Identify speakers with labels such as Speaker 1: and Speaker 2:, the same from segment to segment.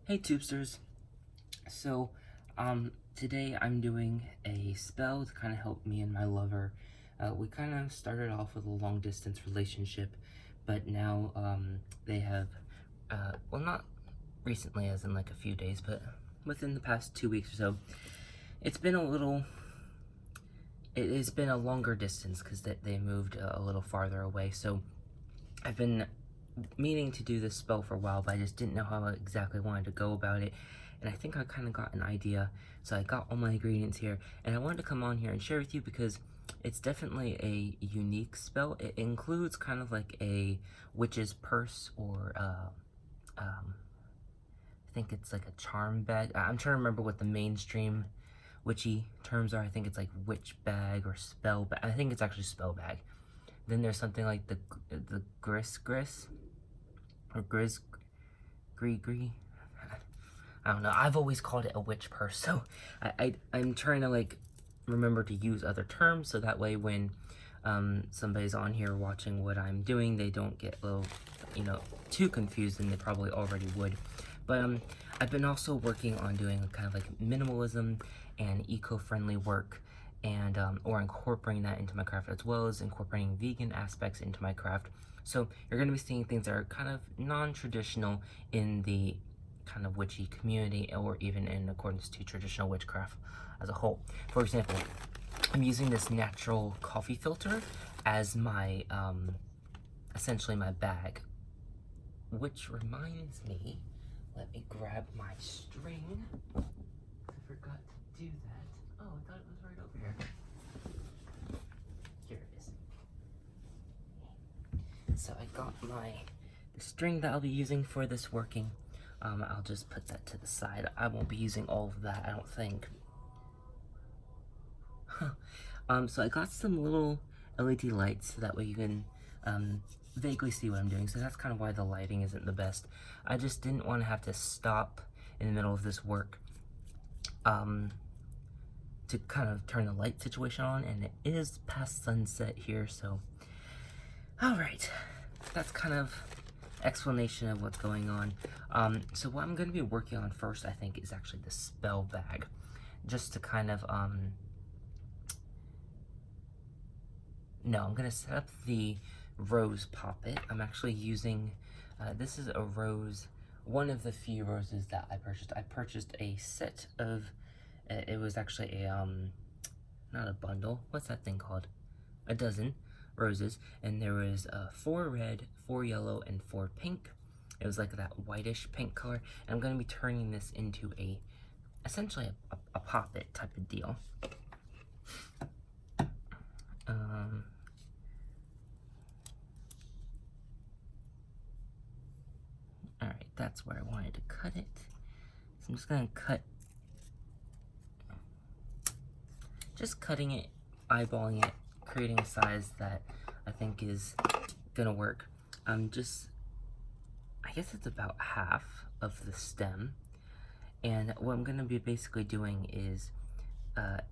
Speaker 1: Hey tubesters. So, today I'm doing a spell to kind of help me and my lover. We kind of started off with a long distance relationship, but now, they have, well, not recently as in like a few days, but within the past 2 weeks or so, it's been it has been a longer distance because they moved a little farther away. So I've been meaning to do this spell for a while, but I just didn't know how I exactly wanted to go about it. And I think I kind of got an idea, so I got all my ingredients here, and I wanted to come on here and share with you because it's definitely a unique spell. It includes kind of like a witch's purse, or I think it's like a charm bag. I'm trying to remember what the mainstream witchy terms are. I think it's like witch bag or spell bag. I think it's actually spell bag. Then there's something like the gris or gris gree. I don't know. I've always called it a witch purse, so I'm trying to like remember to use other terms so that way when somebody's on here watching what I'm doing, they don't get a little, too confused, and they probably already would. But I've been also working on doing kind of like minimalism and eco-friendly work, and or incorporating that into my craft, as well as incorporating vegan aspects into my craft. So you're going to be seeing things that are kind of non-traditional in the kind of witchy community, or even in accordance to traditional witchcraft as a whole. For example, I'm using this natural coffee filter as my essentially my bag, which reminds me, let me grab my string. I forgot to do that. Oh, I thought it was right over here. Here it is. So I got the string that I'll be using for this working. I'll just put that to the side. I won't be using all of that, I don't think. So I got some little LED lights so that way you can vaguely see what I'm doing. So that's kind of why the lighting isn't the best. I just didn't want to have to stop in the middle of this work to kind of turn the light situation on, and it is past sunset here, so alright, that's kind of explanation of what's going on. So what I'm going to be working on first, I think, is actually the spell bag, just to kind of no, I'm going to set up the rose poppet. I'm actually using this is a rose, one of the few roses that I purchased. I purchased a set of it was actually a not a bundle, what's that thing called, a dozen roses, and there was 4 red, 4 yellow, and 4 pink. It was like that whitish pink color, and I'm going to be turning this into essentially a poppet type of deal. Alright, that's where I wanted to cut it. So I'm just going to just cutting it, eyeballing it, creating a size that I think is gonna work. I guess it's about half of the stem, and what I'm gonna be basically doing is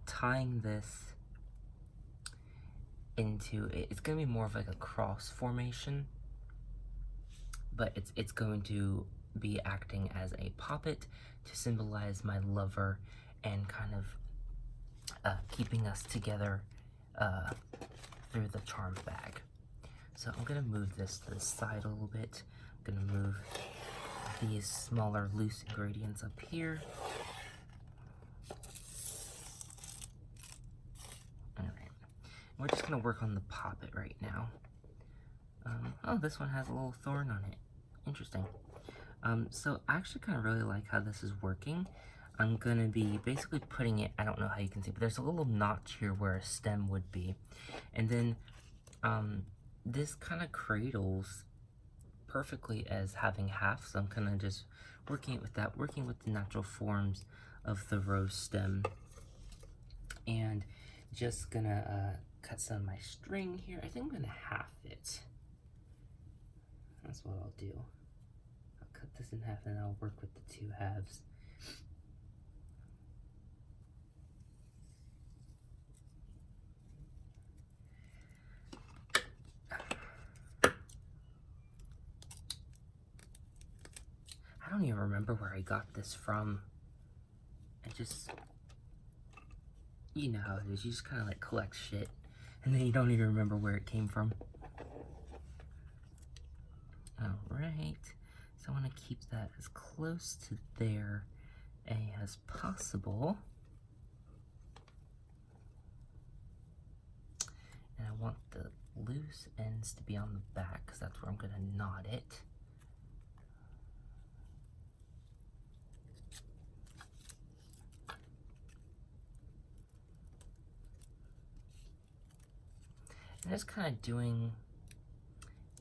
Speaker 1: tying this into, it's gonna be more of like a cross formation, but it's going to be acting as a poppet to symbolize my lover and kind of keeping us together through the charm bag. So I'm gonna move this to the side a little bit. I'm gonna move these smaller loose ingredients up here. Alright, we're just gonna work on the poppet right now. Oh, this one has a little thorn on it. Interesting. So I actually kind of really like how this is working. I'm gonna be basically putting it, I don't know how you can see, but there's a little notch here where a stem would be. And then this kind of cradles perfectly as having half, so I'm kind of just working it with that, working with the natural forms of the rose stem. And just gonna cut some of my string here. I think I'm gonna half it. That's what I'll do. I'll cut this in half, and I'll work with the 2 halves. I don't even remember where I got this from. I just, you know how it is, you just kind of like collect shit, and then you don't even remember where it came from. Alright, so I want to keep that as close to there as possible. And I want the loose ends to be on the back, because that's where I'm going to knot it. And just kind of doing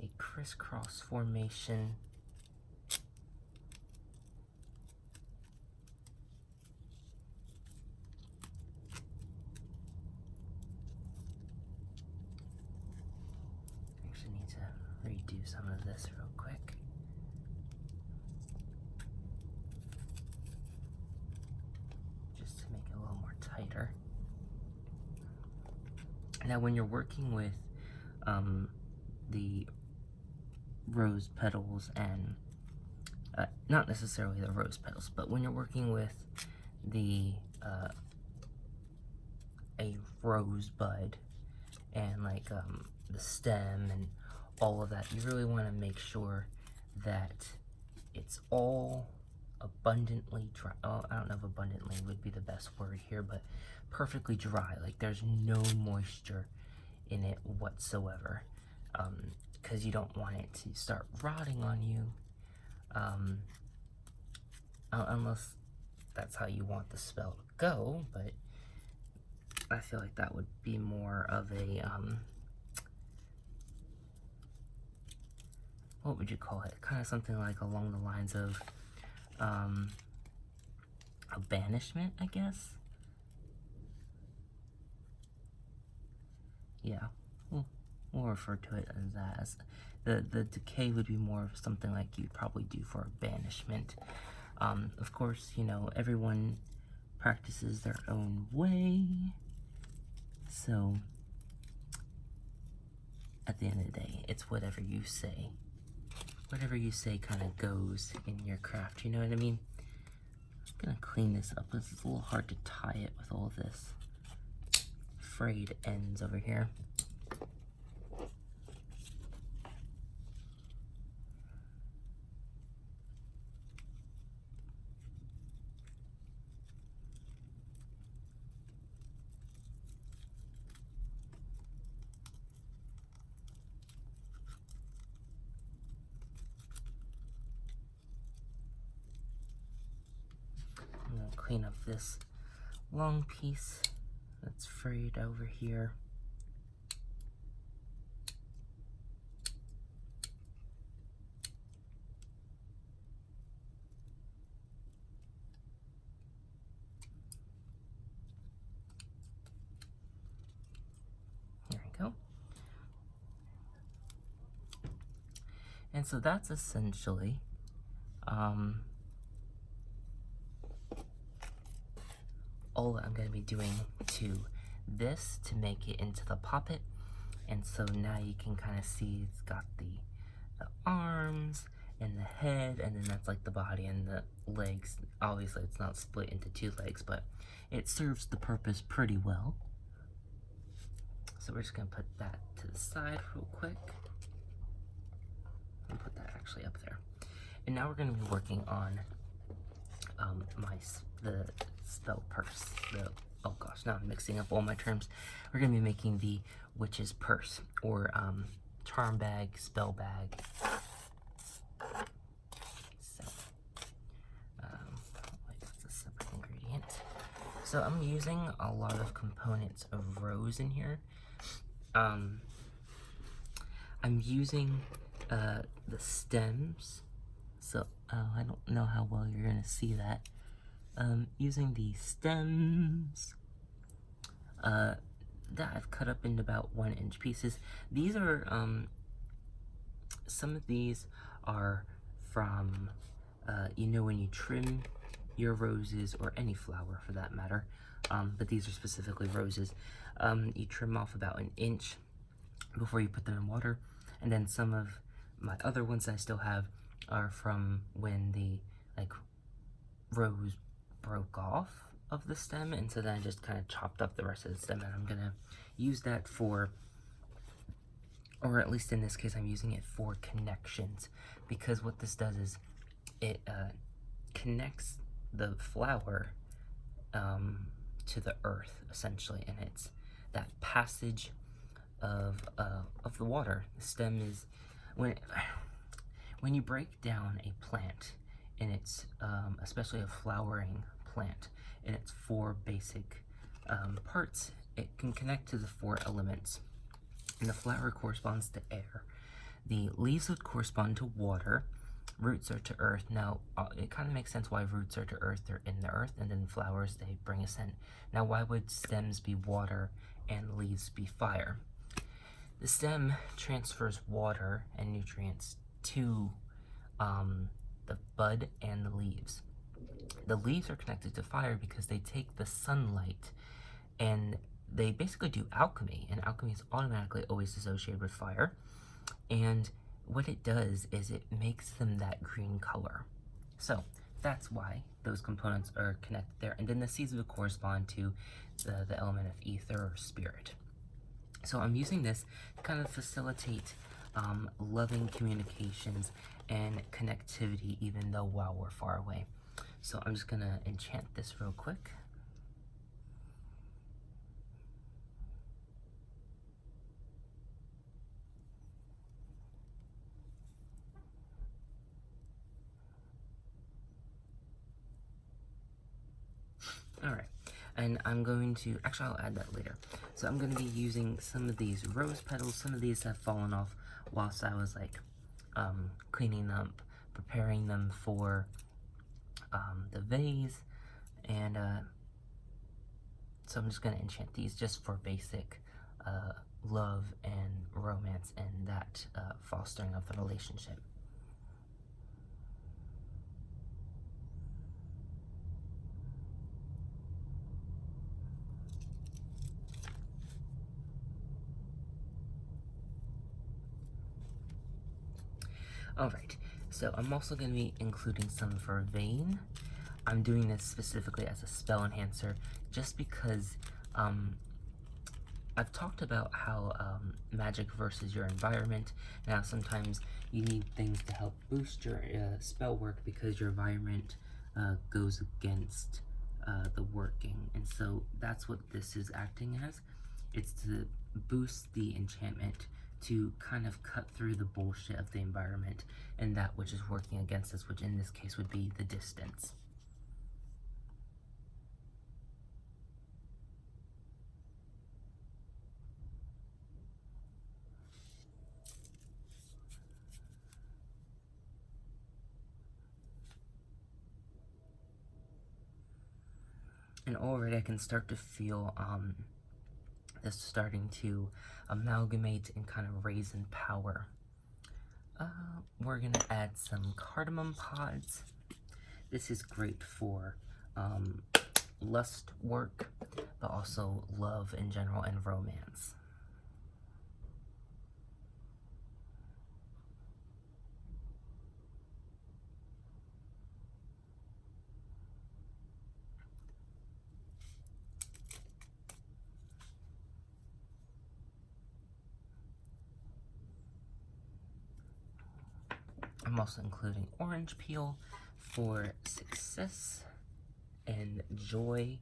Speaker 1: a crisscross formation. Actually need to redo some of this real quick. Just to make it a little more tighter. Now when you're working with the rose petals and, not necessarily the rose petals, but when you're working with the, a rose bud and like the stem and all of that, you really want to make sure that it's all abundantly dry. Oh, I don't know if abundantly would be the best word here, but perfectly dry. Like there's no moisture in it whatsoever, because you don't want it to start rotting on you, unless that's how you want the spell to go. But I feel like that would be more of a what would you call it? Kind of something like along the lines of a banishment, I guess. Yeah, we'll refer to it as that. As the decay would be more of something like you'd probably do for a banishment. Of course, you know, everyone practices their own way, so at the end of the day, it's whatever you say. Whatever you say kind of goes in your craft, you know what I mean? I'm gonna clean this up because it's a little hard to tie it with all this frayed ends over here. I'm gonna clean up this long piece that's frayed over here. There we go. And so that's essentially all that I'm going to be doing to this to make it into the Poppet. And so now you can kind of see it's got the arms and the head, and then that's like the body and the legs. Obviously it's not split into two legs, but it serves the purpose pretty well. So we're just going to put that to the side real quick. And put that actually up there. And now we're going to be working on the spell purse. Oh gosh, now I'm mixing up all my terms. We're going to be making the witch's purse, or charm bag, spell bag. So, wait, that's a separate ingredient. So I'm using a lot of components of rose in here. I'm using the stems, so I don't know how well you're gonna see that. Using the stems that I've cut up into about 1-inch pieces. These are some of these are from you know, when you trim your roses, or any flower for that matter, but these are specifically roses, you trim off about 1 inch before you put them in water. And then some of my other ones I still have are from when the rose broke off of the stem, and so then I just kind of chopped up the rest of the stem, and I'm gonna use that for, or at least in this case, I'm using it for connections, because what this does is it connects the flower to the earth, essentially, and it's that passage of the water. The stem is, when you break down a plant, and it's especially a flowering plant, and its 4 basic parts, it can connect to the 4 elements. And the flower corresponds to air. The leaves would correspond to water. Roots are to earth. Now, it kind of makes sense why roots are to earth. They're in the earth, and then flowers, they bring a scent. Now, why would stems be water and leaves be fire? The stem transfers water and nutrients to the bud and the leaves. The leaves are connected to fire because they take the sunlight and they basically do alchemy, and alchemy is automatically always associated with fire. And what it does is it makes them that green color. So that's why those components are connected there. And then the seeds would correspond to the element of ether or spirit. So I'm using this to kind of facilitate loving communications and connectivity, even though while we're far away. So I'm just gonna enchant this real quick. Alright, and I'm going to, actually I'll add that later. So I'm going to be using some of these rose petals. Some of these have fallen off whilst I was like cleaning up, preparing them for the vase, and so I'm just going to enchant these just for basic love and romance and that fostering of the relationship. Alright, so I'm also going to be including some vervain. I'm doing this specifically as a spell enhancer just because I've talked about how magic versus your environment. Now sometimes you need things to help boost your spell work because your environment goes against the working, and so that's what this is acting as. It's to boost the enchantment, to kind of cut through the bullshit of the environment and that which is working against us, which in this case would be the distance. And already I can start to feel this starting to amalgamate and kind of raise in power. We're gonna add some cardamom pods. This is great for lust work, but also love in general and romance. I'm also including orange peel for success and joy.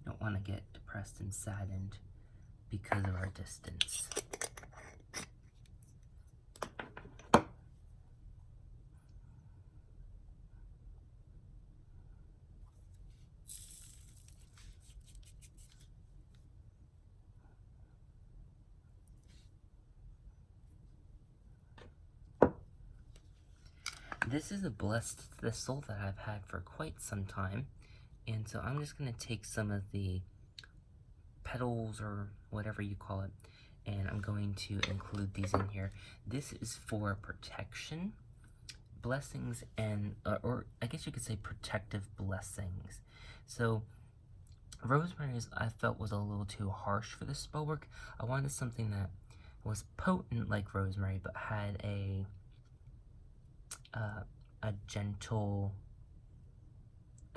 Speaker 1: Don't want to get depressed and saddened because of our distance. This is a blessed thistle that I've had for quite some time, and so I'm just going to take some of the petals, or whatever you call it, and I'm going to include these in here. This is for protection, blessings, and, or I guess you could say protective blessings. So, rosemary I felt was a little too harsh for this spell work. I wanted something that was potent like rosemary, but had a gentle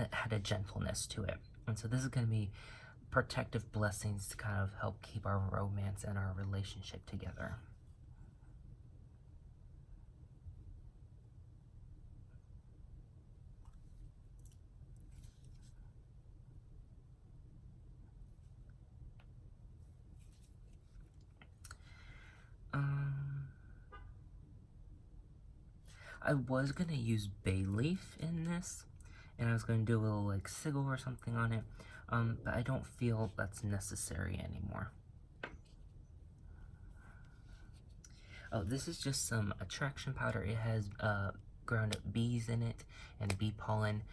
Speaker 1: it had a gentleness to it. And so this is going to be protective blessings to kind of help keep our romance and our relationship together. I was gonna use bay leaf in this, and I was gonna do a little like sigil or something on it, but I don't feel that's necessary anymore. Oh, this is just some attraction powder. It has ground up bees in it and bee pollen.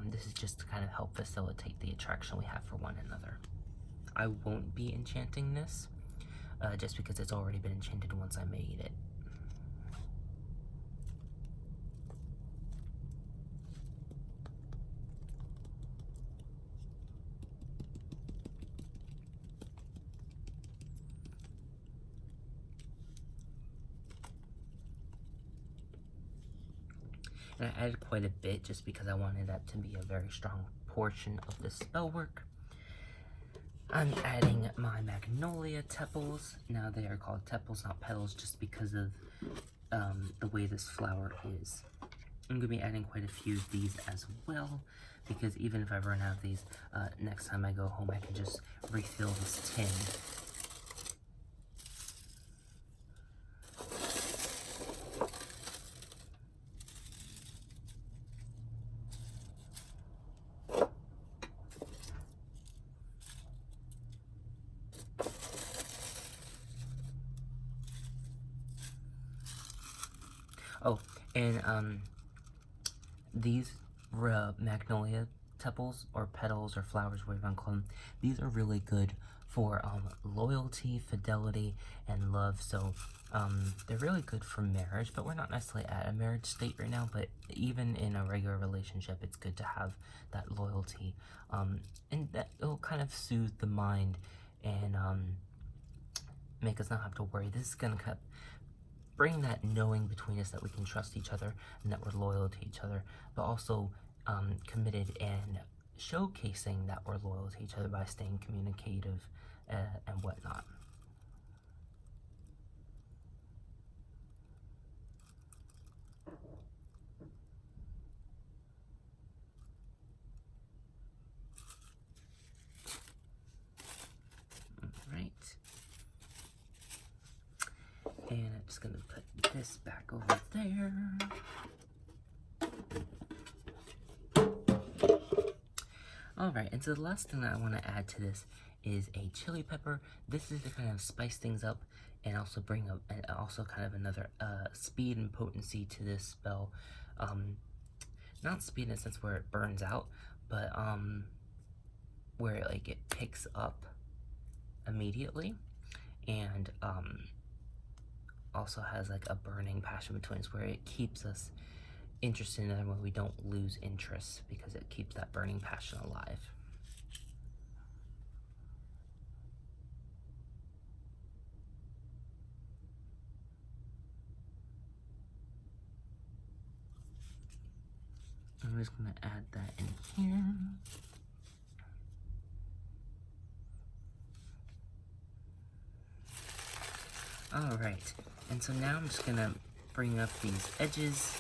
Speaker 1: This is just to kind of help facilitate the attraction we have for one another. I won't be enchanting this, just because it's already been enchanted once I made it. And I added quite a bit just because I wanted that to be a very strong portion of the spell work. I'm adding my magnolia tepals. Now they are called tepals, not petals, just because of the way this flower is. I'm going to be adding quite a few of these as well, because even if I run out of these, next time I go home I can just refill this tin. Oh, and these magnolia tepals, or petals, or flowers, whatever you want to call them, these are really good for loyalty, fidelity, and love. So they're really good for marriage, but we're not necessarily at a marriage state right now. But even in a regular relationship, it's good to have that loyalty, and that it'll kind of soothe the mind and make us not have to worry. This is gonna bring that knowing between us that we can trust each other and that we're loyal to each other, but also committed and showcasing that we're loyal to each other by staying communicative and whatnot. Alright. And I'm just going to put this back over there. Alright, and so the last thing that I want to add to this is a chili pepper. This is to kind of spice things up and also bring up, and also kind of another speed and potency to this spell. Not speed in a sense where it burns out, but where it picks up immediately, and also has like a burning passion between us where it keeps us interested in it when we don't lose interest, because it keeps that burning passion alive. I'm just going to add that in here. Alright, and so now I'm just going to bring up these edges.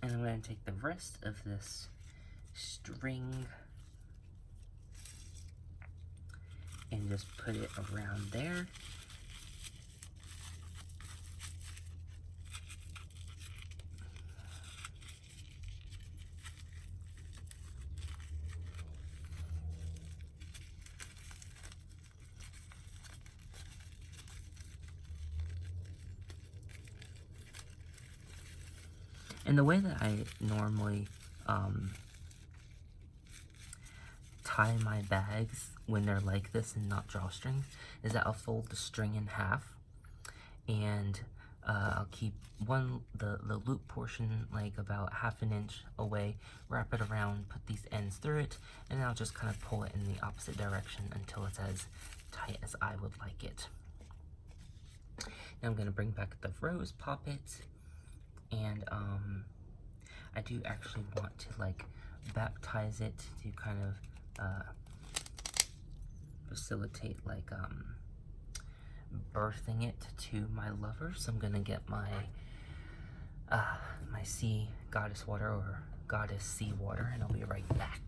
Speaker 1: And I'm going to take the rest of this string and just put it around there. And the way that I normally tie my bags when they're like this and not drawstrings is that I'll fold the string in half, and I'll keep the loop portion like about half an inch away, wrap it around, put these ends through it, and then I'll just kind of pull it in the opposite direction until it's as tight as I would like it. Now I'm going to bring back the rose poppet, and I do actually want to like baptize it to kind of facilitate like birthing it to my lover. So I'm gonna get my my sea goddess water, or goddess sea water, and I'll be right back.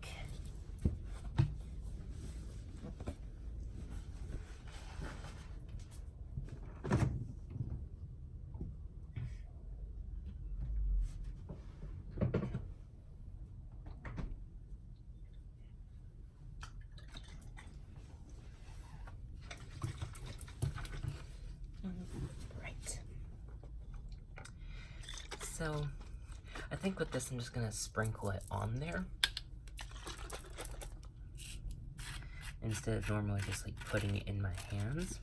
Speaker 1: So, I think with this I'm just going to sprinkle it on there, instead of normally just like putting it in my hands.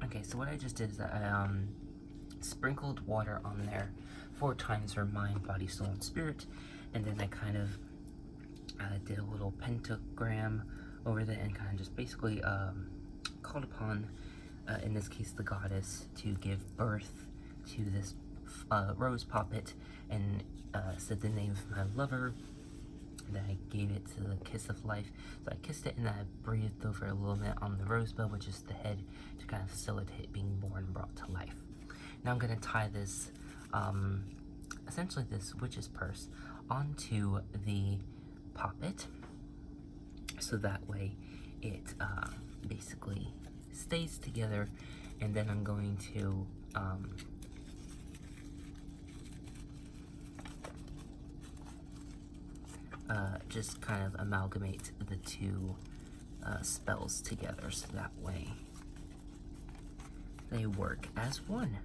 Speaker 1: Okay, so what I just did is I sprinkled water on there 4 times for mind, body, soul, and spirit, and then I kind of did a little pentagram over there and kind of just basically called upon, in this case, the goddess to give birth to this rose poppet, and said the name of my lover. Then I gave it to the kiss of life. So I kissed it and then I breathed over a little bit on the rosebud, which is the head, to kind of facilitate being born and brought to life. Now I'm going to tie this, essentially this witch's purse, onto the poppet, so that way it basically stays together, and then I'm going to just kind of amalgamate the two spells together, so that way they work as one.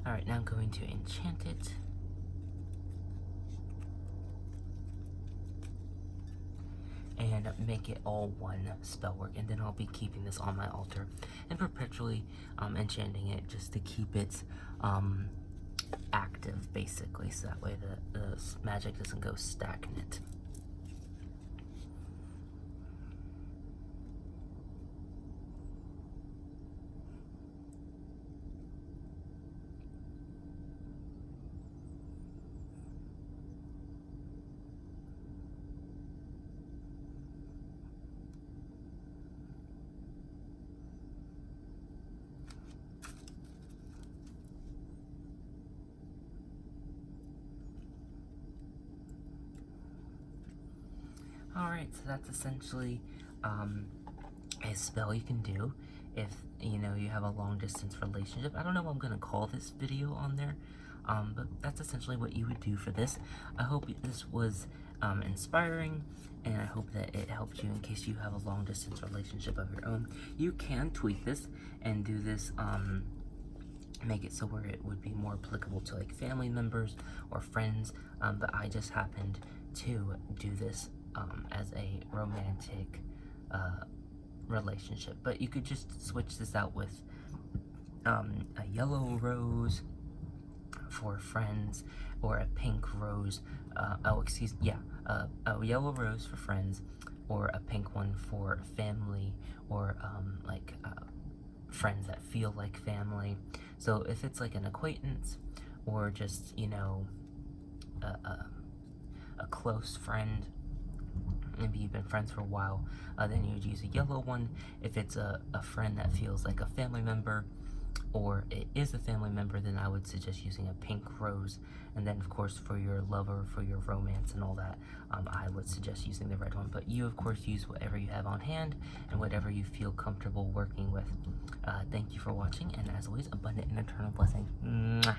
Speaker 1: Alright, now I'm going to enchant it. And make it all one spell work, and then I'll be keeping this on my altar and perpetually enchanting it just to keep it active, basically, so that way the magic doesn't go stagnant. Alright, so that's essentially a spell you can do if, you know, you have a long distance relationship. I don't know what I'm gonna call this video on there, but that's essentially what you would do for this. I hope this was inspiring, and I hope that it helped you in case you have a long distance relationship of your own. You can tweak this and do this, make it so where it would be more applicable to like family members or friends, but I just happened to do this as a romantic relationship. But you could just switch this out with a yellow rose for friends, or a pink rose, a yellow rose for friends, or a pink one for family, or friends that feel like family. So if it's like an acquaintance, or just, you know, a close friend, maybe you've been friends for a while, then you would use a yellow one. If it's a friend that feels like a family member, or it is a family member, then I would suggest using a pink rose. And then of course for your lover, for your romance and all that, I would suggest using the red one. But you of course use whatever you have on hand and whatever you feel comfortable working with. Thank you for watching, and as always, abundant and eternal blessings. Mwah.